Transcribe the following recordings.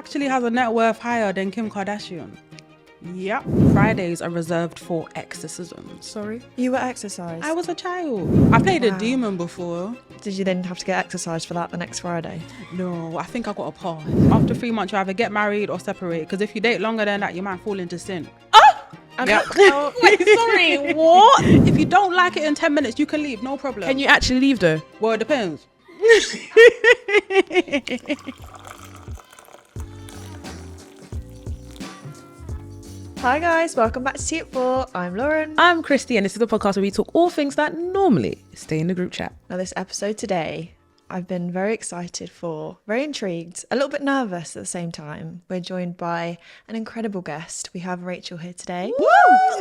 actually has a net worth higher than Kim Kardashian. Yep. Fridays are reserved for exorcisms. Sorry? You were exorcised? I was a child. I played a demon before. Did you then have to get exorcised for that the next Friday? No, I think I got a pass. After 3 months, you either get married or separate. Because if you date longer than that, you might fall into sin. Yep. Wait, sorry, what? If you don't like it in 10 minutes, you can leave, no problem. Can you actually leave though? Well, it depends. Hi guys, welcome back to See It For. I'm Lauren. I'm Christie, and this is the podcast where we talk all things that normally stay in the group chat. Now this episode today, I've been very excited for, very intrigued, a little bit nervous at the same time. We're joined by an incredible guest. We have Rachel here today. Woo!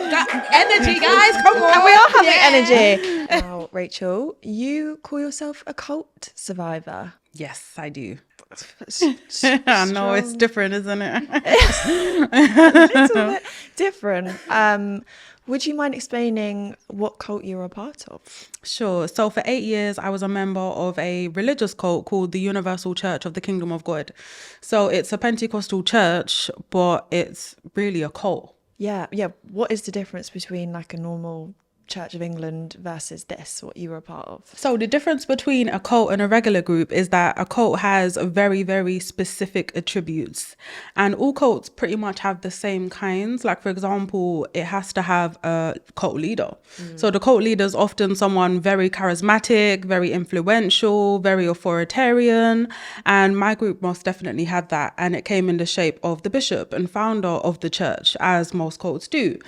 That energy, guys, come on. And we are having energy. Now, Rachel, you call yourself a cult survivor. Yes, I do. I know it's different, isn't it? A little bit different. Would you mind explaining what cult you're a part of? Sure. So for 8 years, I was a member of a religious cult called the Universal Church of the Kingdom of God. So it's a Pentecostal church, but it's really a cult. Yeah. What is the difference between like a normal Church of England versus this, what you were a part of? So the difference between a cult and a regular group is that a cult has very, very specific attributes, and all cults pretty much have the same kinds. Like, for example, it has to have a cult leader. So the cult leader is often someone very charismatic, very influential, very authoritarian, and my group most definitely had that, and it came in the shape of the bishop and founder of the church, as most cults do.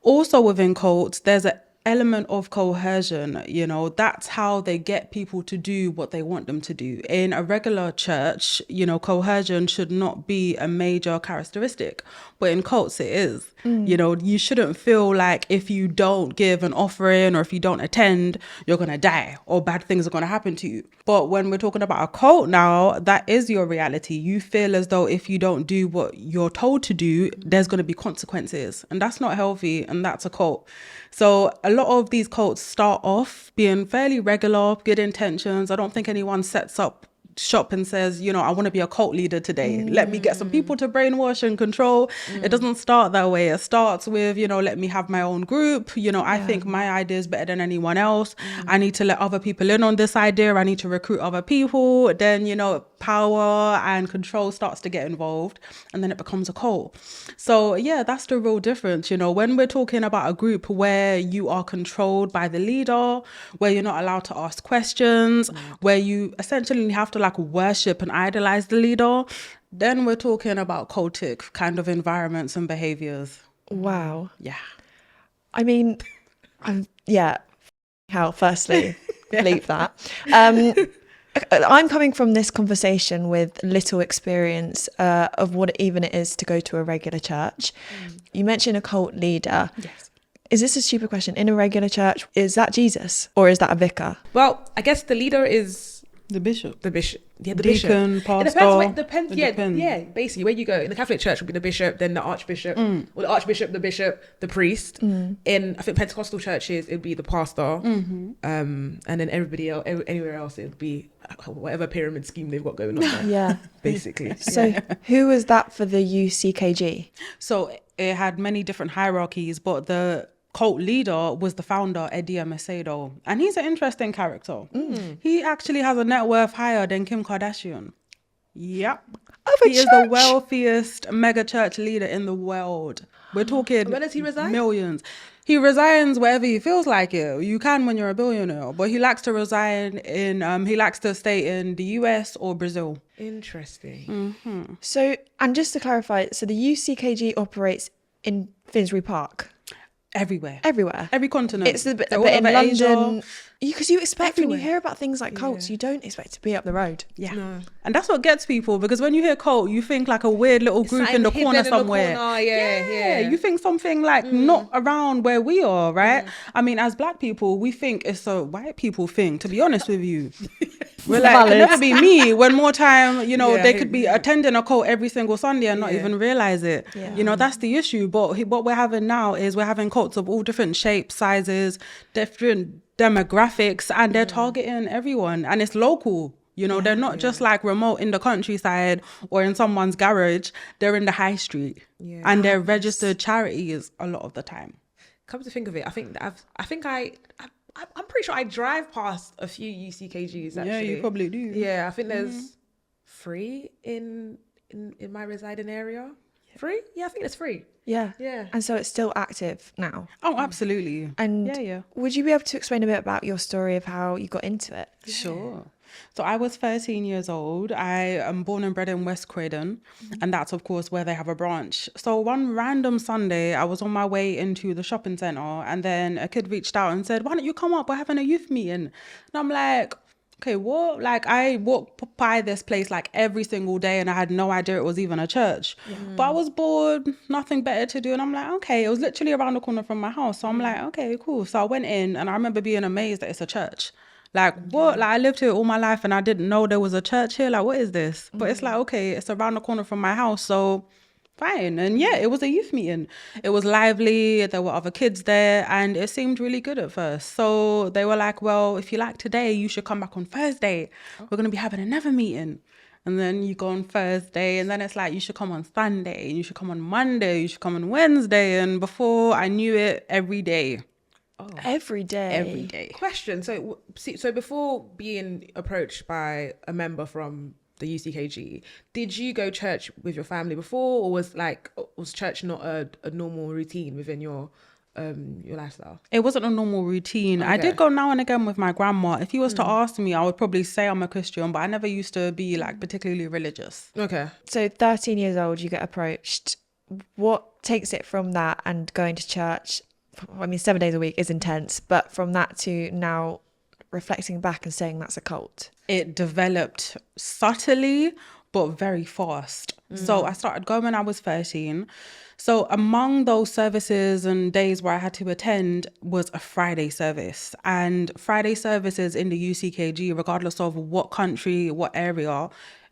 Also within cults, there's an element of coercion. You know, that's how they get people to do what they want them to do. In a regular church, you know, coercion should not be a major characteristic, but in cults it is. You know, you shouldn't feel like if you don't give an offering or if you don't attend, you're gonna die or bad things are gonna happen to you. But when we're talking about a cult now, that is your reality. You feel as though if you don't do what you're told to do, there's gonna be consequences, and that's not healthy, and that's a cult. So a lot of these cults start off being fairly regular, good intentions. I don't think anyone sets up shop and says, you know, I want to be a cult leader today. Let me get some people to brainwash and control. It doesn't start that way. It starts with, you know, let me have my own group. You know, I think my idea is better than anyone else. I need to let other people in on this idea. I need to recruit other people. Then, you know, power and control starts to get involved, and then it becomes a cult. So yeah, that's the real difference. You know, when we're talking about a group where you are controlled by the leader, where you're not allowed to ask questions, where you essentially have to like worship and idolize the leader, then we're talking about cultic kind of environments and behaviors. Wow. Yeah. I mean, how firstly, believe that. I'm coming from this conversation with little experience of what even it is to go to a regular church. You mentioned a cult leader. Yes. Is this a stupid question? In a regular church, is that Jesus or is that a vicar? Well, I guess the leader is The bishop. Yeah, the Deacon, bishop. pastor. It depends. Yeah, basically where you go. In the Catholic Church would be the bishop, then the archbishop, or the archbishop, the bishop, the priest. In I think Pentecostal churches, it'd be the pastor, and then everybody else, anywhere else, it'd be whatever pyramid scheme they've got going on there. Yeah. Basically. So who was that for the UCKG? So it had many different hierarchies, but the cult leader was the founder, Eddie Macedo, and he's an interesting character. He actually has a net worth higher than Kim Kardashian. Yep. He is the wealthiest mega church leader in the world. We're talking Where does he reside? Millions. He resigns wherever he feels like it. You can when you're a billionaire, but he likes to resign in, he likes to stay in the US or Brazil. Interesting. So, and just to clarify, so the UCKG operates in Finsbury Park? Everywhere. Every continent. It's a bit They're all in over Asia. London. Because you expect when you Everywhere. hear about things like cults, you don't expect to be up the road. Yeah. No. And that's what gets people, because when you hear cult, you think like a weird little group in the Hidden corner in the somewhere. corner, yeah. You think something like not around where we are, right? I mean, as black people, we think it's a white people thing, to be honest with you. We're like, it can never be me, when more time, you know, they could be attending a cult every single Sunday and not even realize it. Yeah. You know, that's the issue. But what we're having now is we're having cults of all different shapes, sizes, different demographics, and they're targeting everyone, and it's local. You know, they're not just like remote in the countryside or in someone's garage. They're in the high street. Yeah. And they're registered charities a lot of the time. Come to think of it, I'm pretty sure I drive past a few UCKGs actually. Yeah, you probably do. Yeah, I think there's 3 in my residing area. 3? Yeah, I think there's 3. Yeah. Yeah. And so it's still active now. Oh, absolutely. And yeah. would you be able to explain a bit about your story of how you got into it? Sure. So I was 13 years old. I am born and bred in West Croydon. And that's, of course, where they have a branch. So one random Sunday, I was on my way into the shopping centre and then a kid reached out and said, why don't you come up? We're having a youth meeting. And I'm like, okay, what? Like, I walk by this place like every single day and I had no idea it was even a church. But I was bored, nothing better to do. And I'm like, okay, it was literally around the corner from my house. So I'm like, okay, cool. So I went in and I remember being amazed that it's a church. Like, what? Like, I lived here all my life and I didn't know there was a church here. Like, what is this? But it's like, okay, it's around the corner from my house. So fine. And yeah, it was a youth meeting. It was lively. There were other kids there and it seemed really good at first. So they were like, well, if you like today, you should come back on Thursday. We're going to be having another meeting. And then you go on Thursday and then it's like, you should come on Sunday and you should come on Monday, you should come on Wednesday. And before I knew it, every day. Every day. Every day. Question. So before being approached by a member from the UCKG, did you go church with your family before, or was church not a normal routine within your lifestyle? It wasn't a normal routine. Okay. I did go now and again with my grandma. If you was to ask me, I would probably say I'm a Christian, but I never used to be like particularly religious. Okay. So 13 years old, you get approached. What takes it from that and going to church? I mean, 7 days a week is intense, but from that to now reflecting back and saying that's a cult. It developed subtly, but very fast. So I started going when I was 13. So among those services and days where I had to attend was a Friday service. And Friday services in the UCKG, regardless of what country, what area,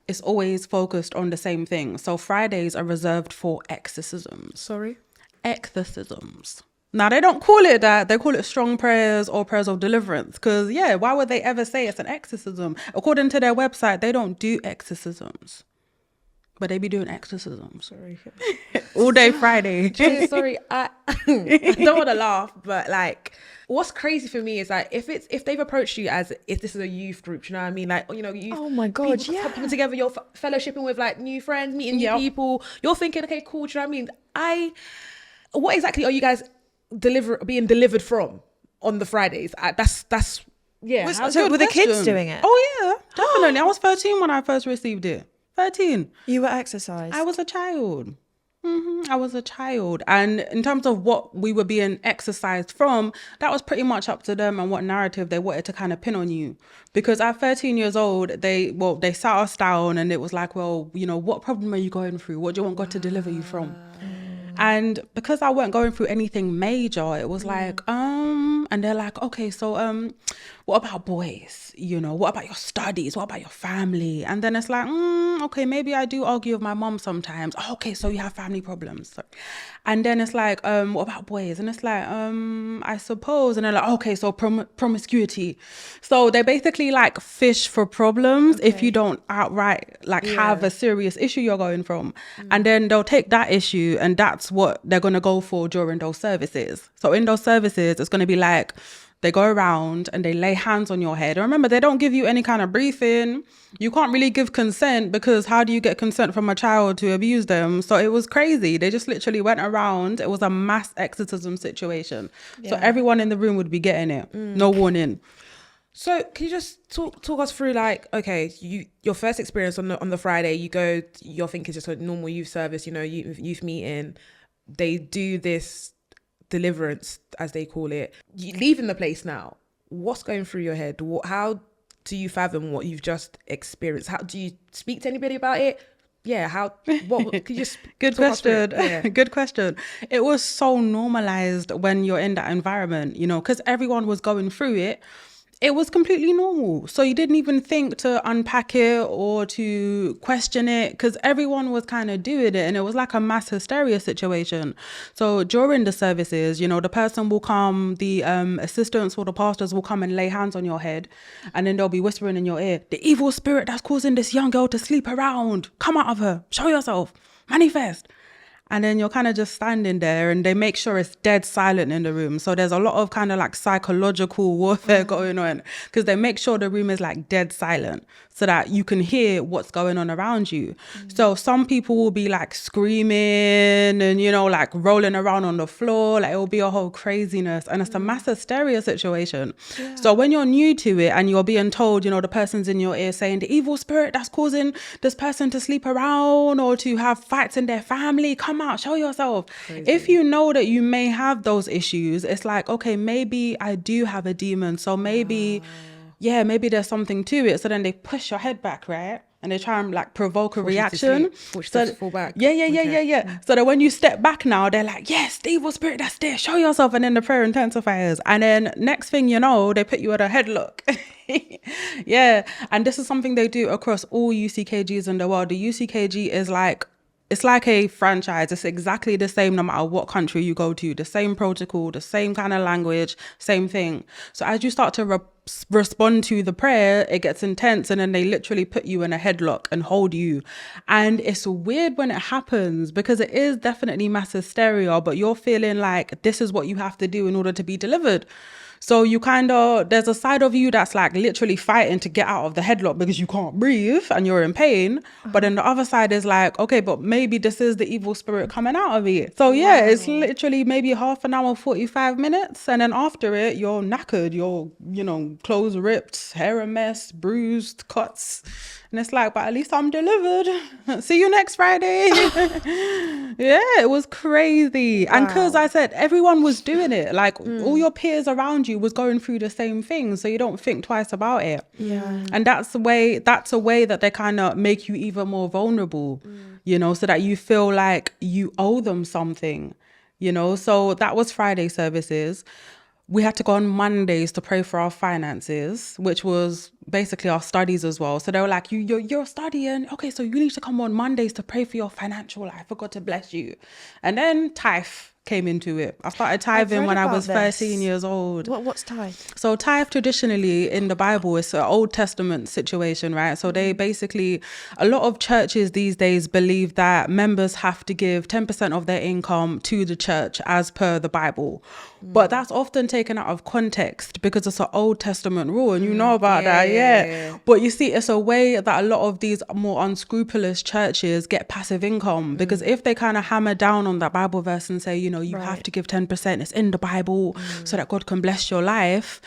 it's always focused on the same thing. So Fridays are reserved for exorcisms. Sorry? Exorcisms. Now, they don't call it that. They call it strong prayers or prayers of deliverance. Because, yeah, why would they ever say it's an exorcism? According to their website, they don't do exorcisms. But they be doing exorcisms. Sorry. All day Friday. Sorry, I don't want to laugh, but like, what's crazy for me is like, if they've approached you as if this is a youth group, you know what I mean? Like, you know, Oh my God, people yeah. coming together, you're fellowshipping with like new friends, meeting new people. You're thinking, okay, cool. Do you know what I mean? What exactly are you guys being delivered from on the Fridays? That's yeah. So were the kids doing it? Oh yeah, definitely. I was 13 when I first received it. 13. You were exercised. I was a child. I was a child. And in terms of what we were being exercised from, that was pretty much up to them and what narrative they wanted to kind of pin on you. Because at 13 years old, they sat us down and it was like, well, you know, what problem are you going through? What do you want God to deliver you from? And because I weren't going through anything major, it was like, and they're like, okay, so what about boys? You know, what about your studies? What about your family? And then it's like, okay, maybe I do argue with my mom sometimes. Oh, okay, so you have family problems. And then it's like, what about boys? And it's like, I suppose. And they're like, okay, so promiscuity. So they basically like fish for problems if you don't outright like have a serious issue you're going from. And then they'll take that issue and that's what they're going to go for during those services. So in those services, it's going to be like, they go around and they lay hands on your head. And remember, they don't give you any kind of briefing. You can't really give consent because how do you get consent from a child to abuse them? So it was crazy. They just literally went around. It was a mass exorcism situation. So everyone in the room would be getting it. No warning. So can you just talk us through like, okay, your first experience on the Friday, you go, you're thinking just a normal youth service, you know, youth meeting. They do this deliverance, as they call it. You leaving the place now, what's going through your head? How do you fathom what you've just experienced? How do you speak to anybody about it? Yeah, what could you just Good question. Good question. It was so normalized when you're in that environment, you know, because everyone was going through it. it was completely normal. So you didn't even think to unpack it or to question it, because everyone was kind of doing it, and it was like a mass hysteria situation. So during the services, you know, the person will come, the assistants or the pastors will come and lay hands on your head, and then they'll be whispering in your ear, the evil spirit that's causing this young girl to sleep around, come out of her, show yourself, manifest. And then you're kind of just standing there, and they make sure it's dead silent in the room. So there's a lot of kind of like psychological warfare going on, because they make sure the room is like dead silent so that you can hear what's going on around you. So some people will be like screaming and, you know, like rolling around on the floor. Like it will be a whole craziness, and it's a mass hysteria situation. Yeah. So when you're new to it and you're being told, you know, the person's in your ear saying the evil spirit that's causing this person to sleep around or to have fights in their family, come out, show yourself. Crazy. If you know that you may have those issues, it's like, okay, maybe I do have a demon. So maybe, maybe there's something to it. So then they push your head back, right? And they try and like provoke a reaction. So fall back. Yeah. So that when you step back now, they're like, yes, the evil spirit that's there, show yourself. And then the prayer intensifies. And then next thing you know, they put you at a headlock. Yeah. And this is something they do across all UCKGs in the world. The UCKG is like, it's like a franchise. It's exactly the same no matter what country you go to. The same protocol, the same kind of language, same thing. So as you start to respond to the prayer, it gets intense, and then they literally put you in a headlock and hold you. And it's weird when it happens, because it is definitely mass hysteria, but you're feeling like this is what you have to do in order to be delivered. So you kind of, there's a side of you that's like literally fighting to get out of the headlock because you can't breathe and you're in pain. But then the other side is like, okay, but maybe this is the evil spirit coming out of it. So yeah, it's literally maybe half an hour, 45 minutes. And then after it, you're knackered, you're, you know, clothes ripped, hair a mess, bruised, cuts. And it's like, but at least I'm delivered. See you next Friday. Yeah, it was crazy. Wow. And because I said everyone was doing it, like all your peers around you was going through the same thing. So you don't think twice about it. Yeah. And that's a way that they kind of make you even more vulnerable, you know, so that you feel like you owe them something, you know. So that was Friday services. We had to go on Mondays to pray for our finances, which was basically our studies as well. So they were like, you're studying. Okay, so you need to come on Mondays to pray for your financial life, for God to bless you. And then tithe came into it. I started tithing when I was 13 years old. What's tithe? So tithe traditionally in the Bible is an Old Testament situation, right? So they basically, a lot of churches these days believe that members have to give 10% of their income to the church as per the Bible. But that's often taken out of context because it's an Old Testament rule, and you know about that, yeah. But you see, it's a way that a lot of these more unscrupulous churches get passive income, because if they kind of hammer down on that Bible verse and say, you know, you have to give 10%, it's in the Bible so that God can bless your life,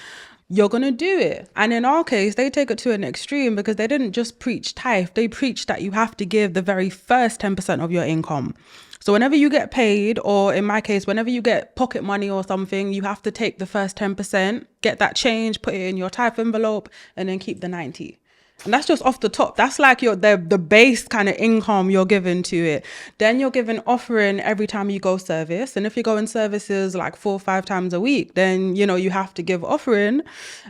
you're going to do it. And in our case, they take it to an extreme, because they didn't just preach tithe, they preached that you have to give the very first 10% of your income. So whenever you get paid, or in my case, whenever you get pocket money or something, you have to take the first 10%, get that change, put it in your tithe envelope, and then keep the 90. And that's just off the top. That's like the base kind of income you're giving to it. Then you're giving offering every time you go service. And if you go in services like 4 or 5 times a week, then, you know, you have to give offering.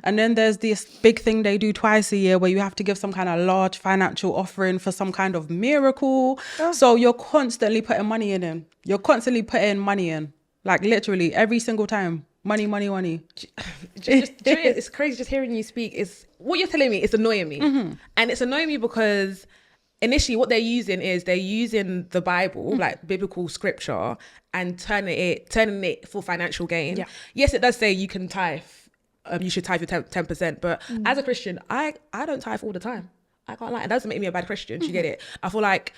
And then there's this big thing they do twice a year where you have to give some kind of large financial offering for some kind of miracle. Oh. So you're constantly putting money in. You're constantly putting money in, like literally every single time. Money. It's crazy just hearing you speak. Is what you're telling me is annoying me. And it's annoying me because initially what they're using the Bible, like biblical scripture, and turning it for financial gain. Yeah. Yes, it does say you can tithe. You should tithe your 10%. But as a Christian, I don't tithe all the time. I can't lie. It doesn't make me a bad Christian. Do you get it? I feel like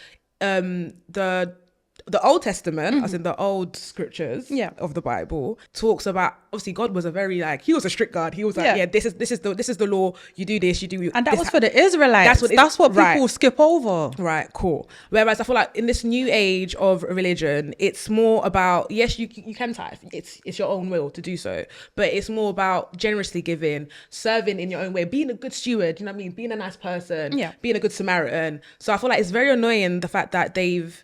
the Old Testament, as in the old scriptures of the Bible, talks about, obviously God was he was a strict God. He was like, this is the law. You do this, you do. And that was for the Israelites. That's what people skip over. Right, cool. Whereas I feel like in this new age of religion, it's more about, yes, you can tithe. It's your own will to do so, but it's more about generously giving, serving in your own way, being a good steward. You know what I mean? Being a nice person, being a good Samaritan. So I feel like it's very annoying the fact that they've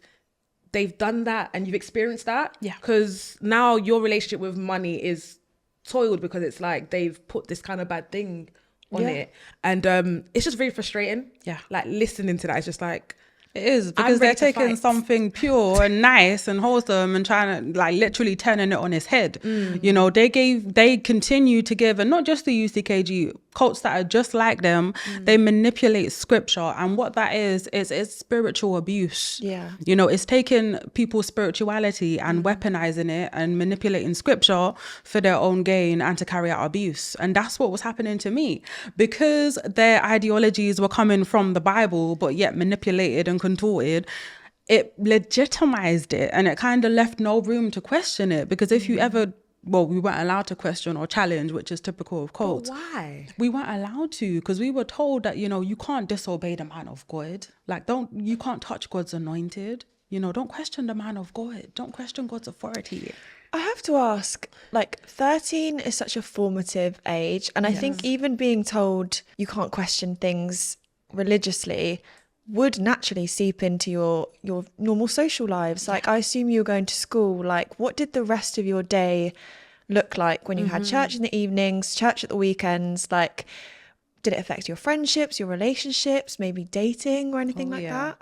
done that and you've experienced that. Yeah. Because now your relationship with money is toiled because it's like they've put this kind of bad thing on Yeah. it, and it's just very frustrating. Yeah. Like listening to that, it's just like, It is, because they're ready to taking fight. something pure and nice and wholesome and trying to like literally turning it on its head. You know, they continue to give, and not just the UCKG, cults that are just like them, they manipulate scripture. And what that is it's spiritual abuse. Yeah. You know, it's taking people's spirituality and weaponizing it and manipulating scripture for their own gain and to carry out abuse. And that's what was happening to me, because their ideologies were coming from the Bible, but yet manipulated and contorted. It legitimized it, and it kind of left no room to question it, because if you ever, well, we weren't allowed to question or challenge, which is typical of cults. why? We weren't allowed to, because we were told that, you know, you can't disobey the man of God. Like, you can't touch God's anointed. You know, don't question the man of God. Don't question God's authority. I have to ask, like, 13 is such a formative age. And I think even being told you can't question things religiously would naturally seep into your normal social lives. Like, I assume you were going to school. Like, what did the rest of your day look like when you had church in the evenings, church at the weekends? Like, did it affect your friendships, your relationships, maybe dating or anything like that?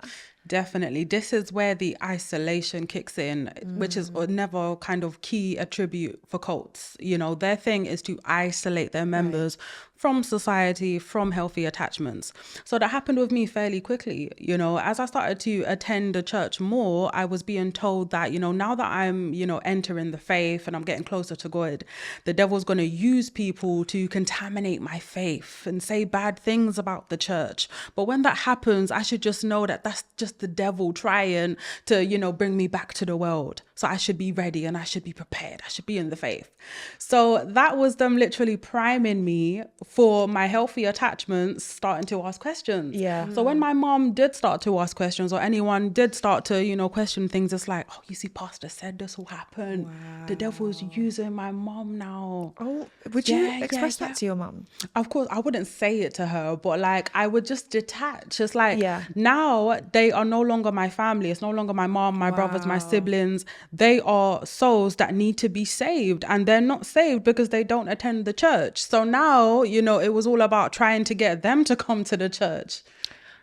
Definitely. This is where the isolation kicks in, which is never kind of key attribute for cults. You know, their thing is to isolate their members from society, from healthy attachments. So that happened with me fairly quickly. You know, as I started to attend the church more, I was being told that, you know, now that I'm, you know, entering the faith and I'm getting closer to God, the devil's going to use people to contaminate my faith and say bad things about the church. But when that happens, I should just know that that's just the devil trying to, you know, bring me back to the world. So I should be ready and I should be prepared. I should be in the faith. So that was them literally priming me for my healthy attachments starting to ask questions. Yeah. So when my mom did start to ask questions, or anyone did start to, you know, question things, it's like, oh, you see, pastor said this will happen. Wow. The devil's using my mom now. Oh, would you express that to your mum? Of course, I wouldn't say it to her, but like I would just detach. It's like now they are no longer my family. It's no longer my mom, my brothers, my siblings. They are souls that need to be saved, and they're not saved because they don't attend the church. So now, you know, it was all about trying to get them to come to the church.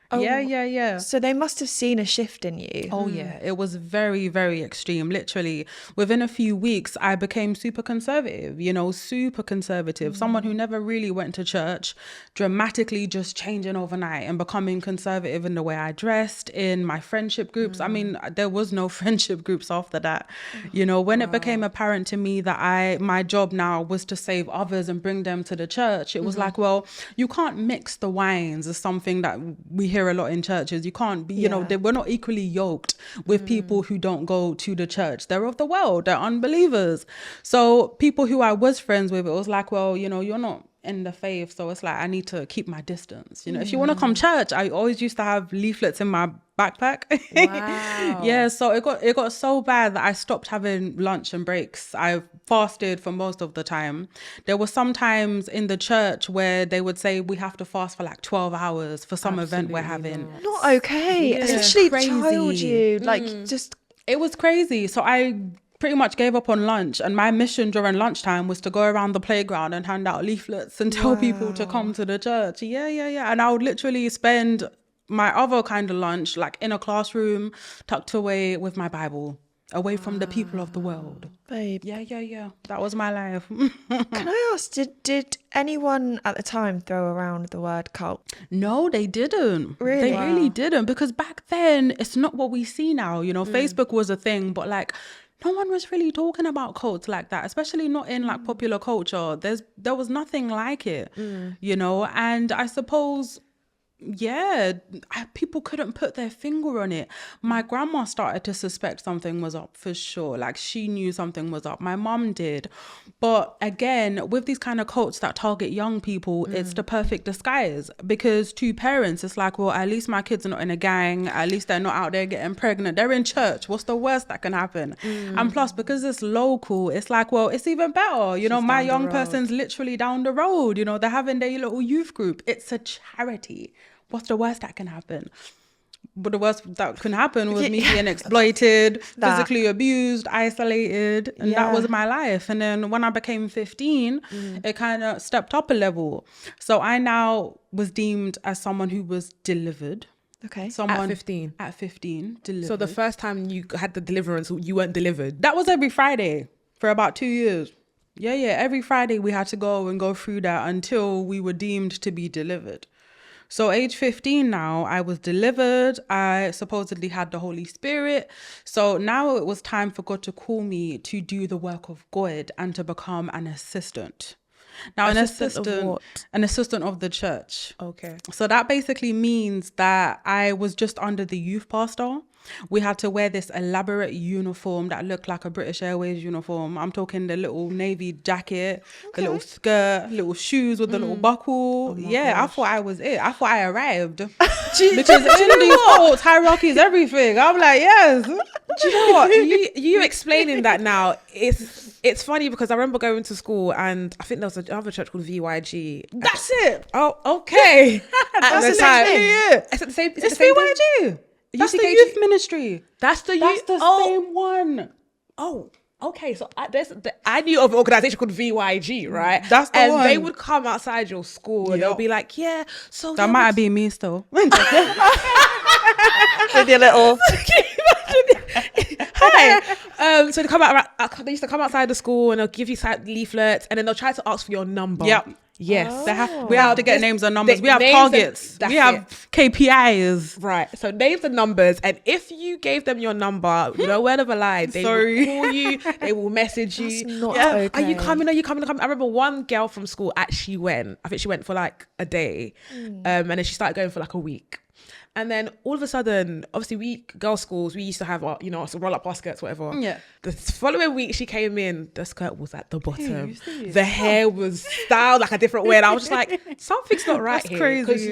Oh, Yeah. So they must have seen a shift in you. Oh, yeah. It was very, very extreme. Literally, within a few weeks, I became super conservative, you know, super conservative. Someone who never really went to church, dramatically just changing overnight and becoming conservative in the way I dressed, in my friendship groups. I mean, there was no friendship groups after that. You know, when it became apparent to me that my job now was to save others and bring them to the church, it was like, well, you can't mix the wines, is something that we hear a lot in churches. You can't be, you know, we're not equally yoked with people who don't go to the church. They're of the world, they're unbelievers. So people who I was friends with, it was like, well, you know, you're not in the faith, so it's like I need to keep my distance. You know, if you want to come church, I always used to have leaflets in my backpack. Wow. Yeah, so it got so bad that I stopped having lunch and breaks. I fasted for most of the time. There were some times in the church where they would say we have to fast for like 12 hours for some event we're having. Not okay. Especially child you. Like, just... It was crazy. So I pretty much gave up on lunch, and my mission during lunchtime was to go around the playground and hand out leaflets and tell people to come to the church. Yeah. And I would literally spend my other kind of lunch like in a classroom tucked away with my Bible, away from the people of the world. Babe. Yeah. That was my life. Can I ask, did anyone at the time throw around the word cult? No, they didn't. Really? They really didn't, because back then it's not what we see now. You know, Facebook was a thing, but like no one was really talking about cults like that, especially not in like popular culture. There was nothing like it, you know. And I suppose, people couldn't put their finger on it. My grandma started to suspect something was up for sure. Like she knew something was up. My mum did. But again, with these kind of cults that target young people, it's the perfect disguise, because to parents, it's like, well, at least my kids are not in a gang. At least they're not out there getting pregnant. They're in church. What's the worst that can happen? And plus, because it's local, it's like, well, it's even better. You know, my young person's literally down the road. You know, they're having their little youth group. It's a charity. What's the worst that can happen? but the worst that can happen was me being exploited, That. physically abused, isolated, and that Yeah. was my life. And then when I became 15, it kind of stepped up a level. So I now was deemed as someone who was delivered. Okay. Someone At 15. At 15, delivered. So the first time you had the deliverance, you weren't delivered. That was every Friday for about 2 years. Yeah. Every Friday we had to go through that until we were deemed to be delivered. So age 15 now, I was delivered. I supposedly had the Holy Spirit. So now it was time for God to call me to do the work of God and to become an assistant. Now, Assistant of what? an assistant of the church. Okay. So that basically means that I was just under the youth pastor. We had to wear this elaborate uniform that looked like a British Airways uniform. I'm talking the little navy jacket, the little skirt, little shoes with the little buckle. I thought I was it. I thought I arrived. Because in these cults, hierarchies, everything. I'm like, yes. Do you know what? You explaining that now, it's funny because I remember going to school and I think there was another church called VYG. That's it. Oh, okay. That's the time. literally it. Is it the same? Is it It's the same VYG. That's the UCKG? youth ministry. That's the That's the same one. Oh, okay. So I knew of an organization called VYG, right? That's the and one. they would come outside your school and they'll be like, yeah. So That might have been me still. With your little. Hi. So they used to come outside the school and they'll give you leaflets and then they'll try to ask for your number. Yep. Yes. We have to get names and numbers. We have names targets. and We have KPIs. Right. So names and numbers. And if you gave them your number, no word of a lie, they will call you, they will message you. That's not Are okay. you coming? Are you coming? I remember one girl from school actually went. I think she went for like a day. And then she started going for like a week. And then all of a sudden, obviously girls' schools, we used to have our, roll up our skirts, whatever. Yeah. The following week she came in, the skirt was at the bottom. you see? The hair was styled like a different way. And I was just like, something's not right That's here. crazy. Because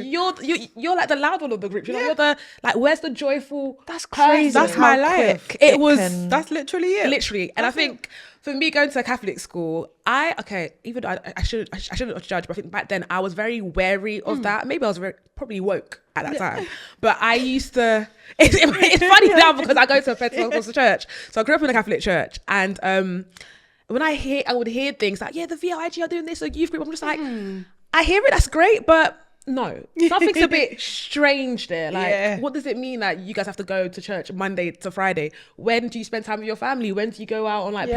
you're like the loud one of the group. You're the, like, where's the joyful? That's crazy. That's how my life. quick It was, That's literally it. literally. And I think for me going to a Catholic school, even though I shouldn't judge, but I think back then I was very wary of that. Maybe I was probably woke at that time. But I used to, it's funny now because I go to a Pentecostal church. So I grew up in a Catholic church. And when I would hear things like, yeah, the VIG are doing this, a youth group. I'm just like, I hear it, that's great, but no, something's a bit strange there. Like, what does it mean that you guys have to go to church Monday to Friday? When do you spend time with your family? When do you go out on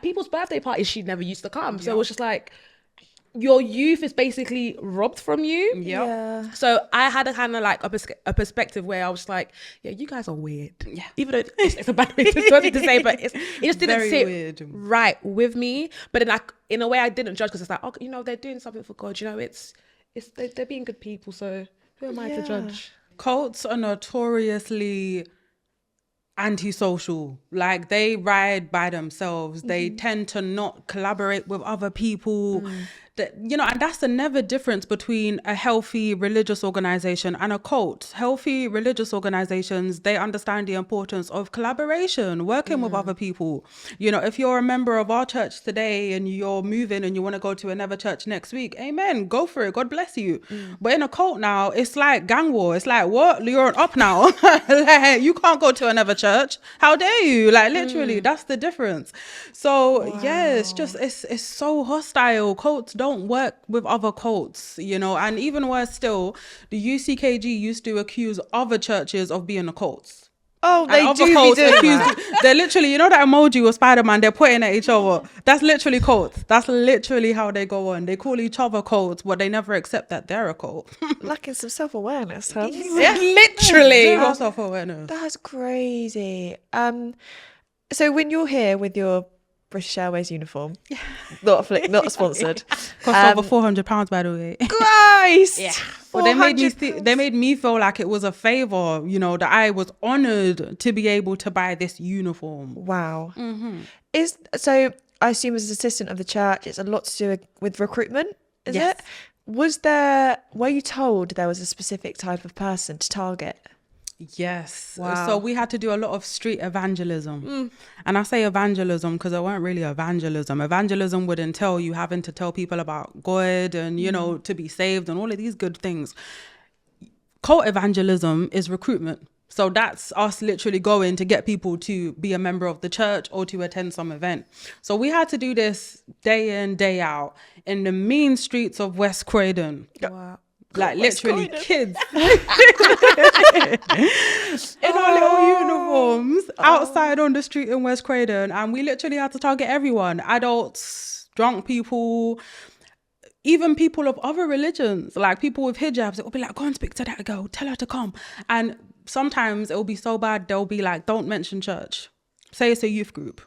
people's birthday parties? She never used to come. So it was just like, your youth is basically robbed from you. Yeah. So I had a kind of like a perspective where I was like, yeah, you guys are weird. Yeah. Even though it's a bad way to say, but it just didn't Very sit weird. right with me. But then in a way I didn't judge because it's like, oh, they're doing something for God. They're being good people. So who am I to judge? Cults are notoriously antisocial. Like, they ride by themselves. They tend to not collaborate with other people. And that's the never difference between a healthy religious organization and a cult. Healthy religious organizations, they understand the importance of collaboration, working with other people. If you're a member of our church today and you're moving and you want to go to another church next week, amen, go for it, God bless you. But in a cult now, it's like gang war. It's like, what, you're an up now? Like, you can't go to another church, how dare you? Like, literally, that's the difference. So it's so hostile. Cults don't work with other cults, and even worse still, the UCKG used to accuse other churches of being occults. Oh, they And do other be cults doing accuse that. they're literally, that emoji with Spider-Man, they're pointing at each other. That's literally cults. That's literally how they go on. They call each other cults, but they never accept that they're a cult. Lacking some self-awareness, huh? Literally. Zero self-awareness. That's crazy. So when you're here with your British Airways uniform, not sponsored. Cost over £400, by the way. Christ! Yeah. But £400. they made me feel like it was a favor, that I was honored to be able to buy this uniform. Wow. So I assume as an assistant of the church, it's a lot to do with recruitment, is Yes. it? Were you told there was a specific type of person to target? Yes. Wow. So we had to do a lot of street evangelism. And I say evangelism because it weren't really evangelism. Evangelism would entail you having to tell people about God and, to be saved and all of these good things. Cult evangelism is recruitment. So that's us literally going to get people to be a member of the church or to attend some event. So we had to do this day in, day out in the mean streets of West Croydon. Wow. Like West literally Croydon. kids in our little uniforms outside on the street in West Croydon. And we literally had to target everyone, adults, drunk people, even people of other religions, like people with hijabs. It will be like, go and speak to that girl, tell her to come. And sometimes it will be so bad, they'll be like, don't mention church. Say it's a youth group.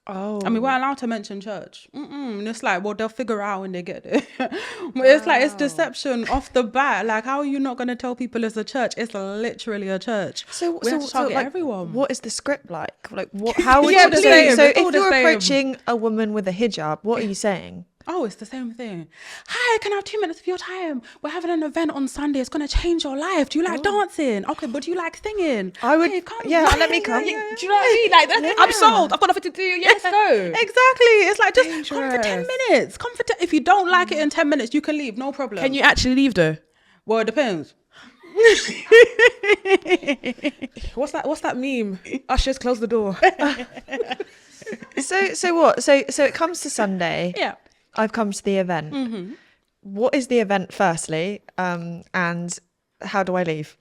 Oh. I mean, we're allowed to mention church. And it's like, well, they'll figure it out when they get there. But it's like, it's deception off the bat. Like, how are you not going to tell people it's a church? It's literally a church. So, we have to target like, everyone. what is the script like? Like, what? How would Yeah, you the say? same. So, It's all if the you're same. approaching a woman with a hijab, what are you saying? Oh, it's the same thing. Hi, can I have 2 minutes of your time? We're having an event on Sunday. It's going to change your life. Do you like dancing? Okay, but do you like singing? I would. Hey, come. Yeah, let me come. Do you know what I mean? Like, I'm sold. I've got nothing to do. Yes, go. Exactly. It's like, just come for 10 Dangerous. minutes. Come for if you don't like it in 10 minutes, you can leave. No problem. Can you actually leave though? Well, it depends. What's that meme? Ushers, close the door. So what? So it comes to Sunday. Yeah. I've come to the event. What is the event, firstly? And how do I leave?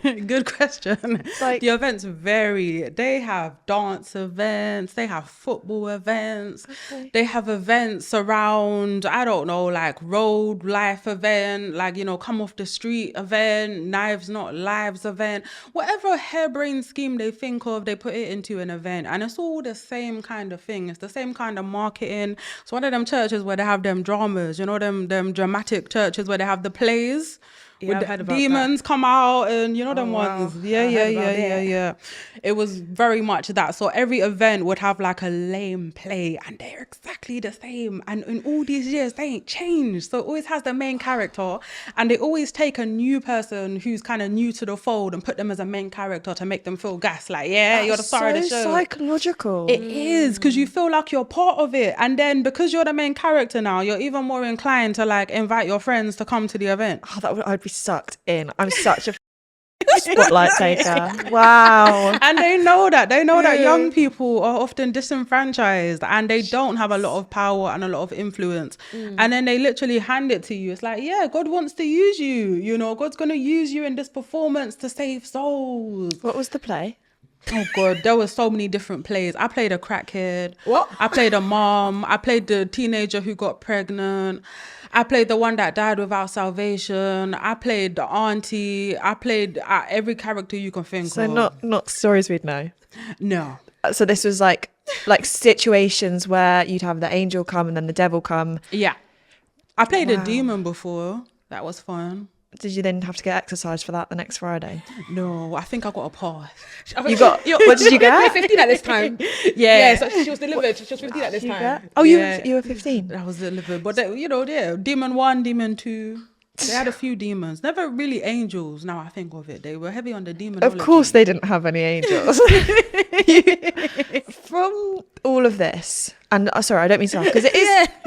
Good question. Like- the events vary. They have dance events, they have football events, they have events around, I don't know, like road life event, like, you know, come off the street event, knives not lives event, whatever harebrained scheme they think of, they put it into an event. And it's all the same kind of thing. It's the same kind of marketing. It's one of them churches where they have them dramas, you know, them dramatic churches where they have the plays. Yeah, I've With heard the about demons come out and you know them wow. ones. Yeah. I heard about it. Yeah. It was very much that. So every event would have like a lame play and they're exactly the same. And in all these years, they ain't changed. So it always has the main character and they always take a new person who's kind of new to the fold and put them as a main character to make them feel gas. Like, yeah, you're the star of the show. Psychological. It is, because you feel like you're part of it. And then because you're the main character now, you're even more inclined to like invite your friends to come to the event. Oh, I'd be sucked in. I'm such a spotlight taker. Wow. And they know that young people are often disenfranchised and they don't have a lot of power and a lot of influence. And then they literally hand it to you. It's like, yeah, God wants to use you. You know, God's going to use you in this performance to save souls. What was the play? Oh God, there were so many different plays. I played a crackhead. What? I played a mom. I played the teenager who got pregnant. I played the one that died without salvation. I played the auntie. I played every character you can think So of. not stories we'd know. No. So this was like situations where you'd have the angel come and then the devil come. Yeah. I played Wow. a demon before. That was fun. Did you then have to get exercised for that the next Friday? No, I think I got a pass. You got, what did you get? 15 at this time. Yeah. So she was delivered. She was 15 at this time. Oh, Yeah. you were 15. I was delivered. But, they, you know, yeah, demon 1, demon 2. They had a few demons. Never really angels, now I think of it. They were heavy on the demon. Of course they didn't have any angels. From all of this, and sorry, I don't mean to laugh, because it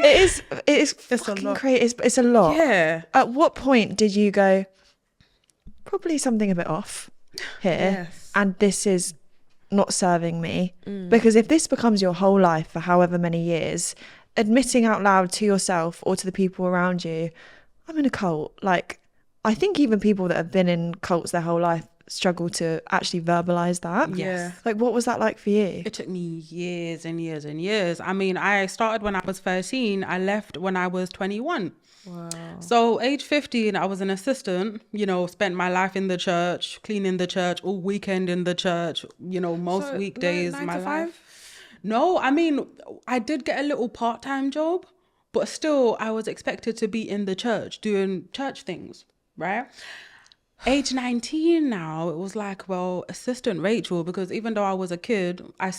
is It's a fucking lot. crazy. It's a lot. Yeah. At what point did you go, probably something a bit off here, Yes. and this is not serving me? Because if this becomes your whole life for however many years, admitting out loud to yourself or to the people around you, I'm in a cult. Like, I think even people that have been in cults their whole life struggle to actually verbalize that. Yes. Like, what was that like for you? It took me years and years and years. I mean, I started when I was 13. I left when I was 21. Wow. So age 15, I was an assistant, you know, spent my life in the church, cleaning the church, all weekend in the church, you know, most So, weekdays. 9 my to 5? life. No, I mean, I did get a little part-time job, but still I was expected to be in the church doing church things, right? age 19 now, it was like, well, Assistant Rachel, because even though I was a kid, I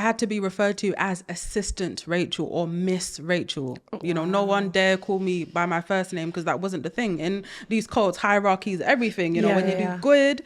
had to be referred to as Assistant Rachel or Miss Rachel. You know, no one dare call me by my first name, because that wasn't the thing. In these cults, hierarchies, everything, you know, when you do good,